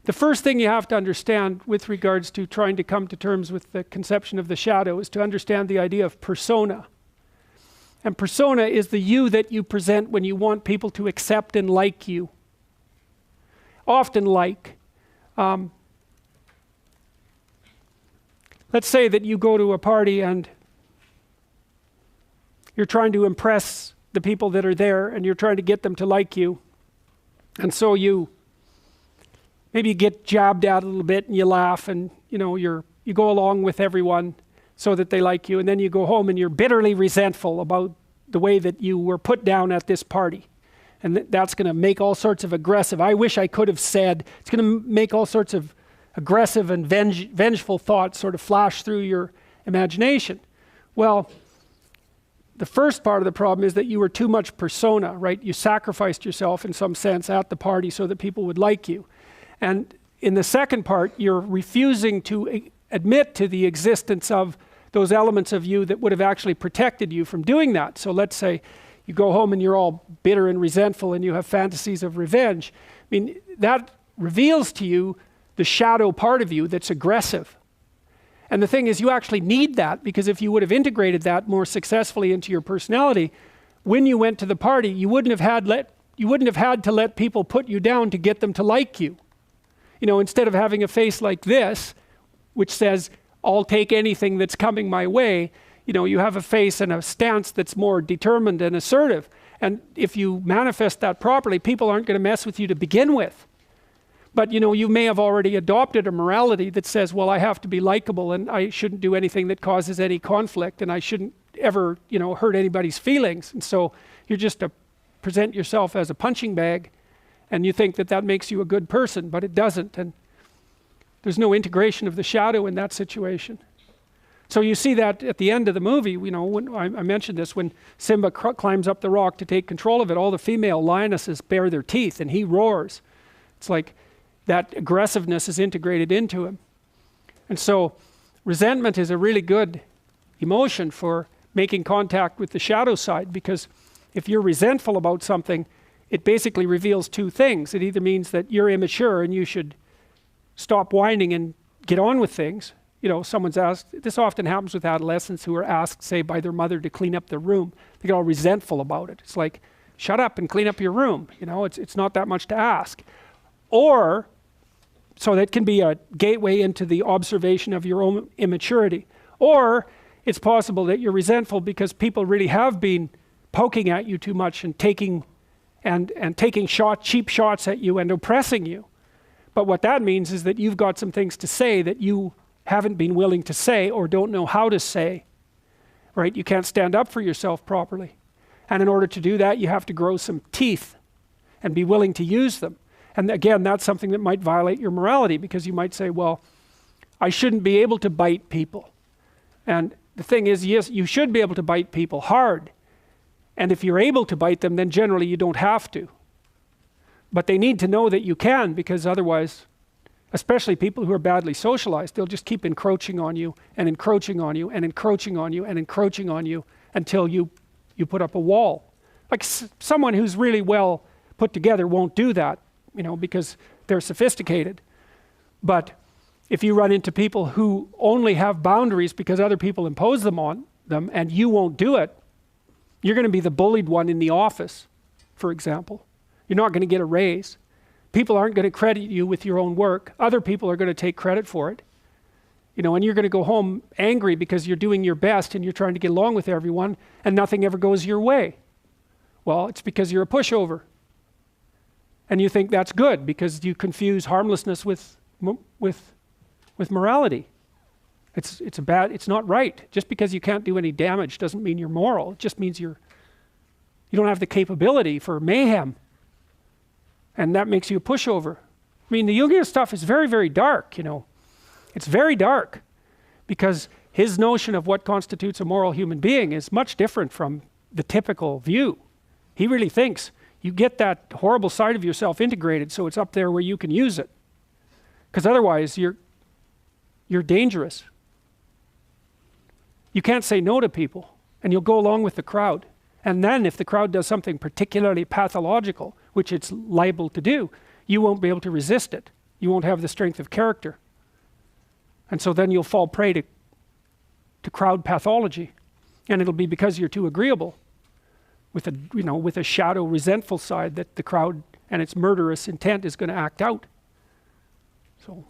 the first thing you have to understand with regards to trying to come to terms with the conception of the shadow is to understand the idea of persona. And persona is the you that you present when you want people to accept and like you. Often like. Let's say that you go to a party and you're trying to impress the people that are there and you're trying to get them to like you. And so maybe you get jabbed at a little bit and you laugh and you go along with everyone so that they like you, and then you go home and you're bitterly resentful about the way that you were put down at this party. And that's going to make all sorts of aggressive, I wish I could have said, it's going to make all sorts of aggressive and vengeful thoughts sort of flash through your imagination. Well, the first part of the problem is that you were too much persona, right? You sacrificed yourself in some sense at the party so that people would like you. And in the second part, you're refusing to admit to the existence of those elements of you that would have actually protected you from doing that. So let's say you go home and you're all bitter and resentful and you have fantasies of revenge. I mean, that reveals to you the shadow part of you that's aggressive. And the thing is, you actually need that, because if you would have integrated that more successfully into your personality, when you went to the party, you wouldn't have had to let people put you down to get them to like you. Instead of having a face like this, which says, I'll take anything that's coming my way, you have a face and a stance that's more determined and assertive. And if you manifest that properly, people aren't going to mess with you to begin with. But you may have already adopted a morality that says, well, I have to be likable and I shouldn't do anything that causes any conflict and I shouldn't ever, hurt anybody's feelings. And so you're just to present yourself as a punching bag, and you think that makes you a good person, but it doesn't. And there's no integration of the shadow in that situation. So you see that at the end of the movie, when I mentioned this, when Simba climbs up the rock to take control of it, all the female lionesses bare their teeth and he roars. It's like that aggressiveness is integrated into him. And so resentment is a really good emotion for making contact with the shadow side, because if you're resentful about something, it basically reveals two things. It either means that you're immature and you should stop whining and get on with things. Someone's asked, this often happens with adolescents who are asked, say, by their mother to clean up their room. They get all resentful about it. It's like, shut up and clean up your room. It's not that much to ask. Or, so that can be a gateway into the observation of your own immaturity. Or it's possible that you're resentful because people really have been poking at you too much and taking cheap shots at you and oppressing you. But what that means is that you've got some things to say that you haven't been willing to say or don't know how to say, right? You can't stand up for yourself properly. And in order to do that, you have to grow some teeth and be willing to use them. And again, that's something that might violate your morality, because you might say, well, I shouldn't be able to bite people. And the thing is, yes, you should be able to bite people hard. And if you're able to bite them, then generally you don't have to. But they need to know that you can, because otherwise, especially people who are badly socialized, they'll just keep encroaching on you and encroaching on you and encroaching on you and encroaching on you until you put up a wall. Like someone who's really well put together won't do that, because they're sophisticated. But if you run into people who only have boundaries because other people impose them on them and you won't do it, you're going to be the bullied one in the office, for example. You're not going to get a raise. People aren't going to credit you with your own work. Other people are going to take credit for it. And you're going to go home angry because you're doing your best and you're trying to get along with everyone and nothing ever goes your way. Well, it's because you're a pushover. And you think that's good because you confuse harmlessness with morality. It's not right. Just because you can't do any damage doesn't mean you're moral. It just means you don't have the capability for mayhem. And that makes you a pushover. I mean, the Jungian stuff is very, very dark, It's very dark, because his notion of what constitutes a moral human being is much different from the typical view. He really thinks you get that horrible side of yourself integrated so it's up there where you can use it. Because otherwise you're dangerous. You can't say no to people, and you'll go along with the crowd. And then if the crowd does something particularly pathological, which it's liable to do, you won't be able to resist it. You won't have the strength of character. And so then you'll fall prey to crowd pathology. And it'll be because you're too agreeable with a shadow resentful side that the crowd and its murderous intent is going to act out. So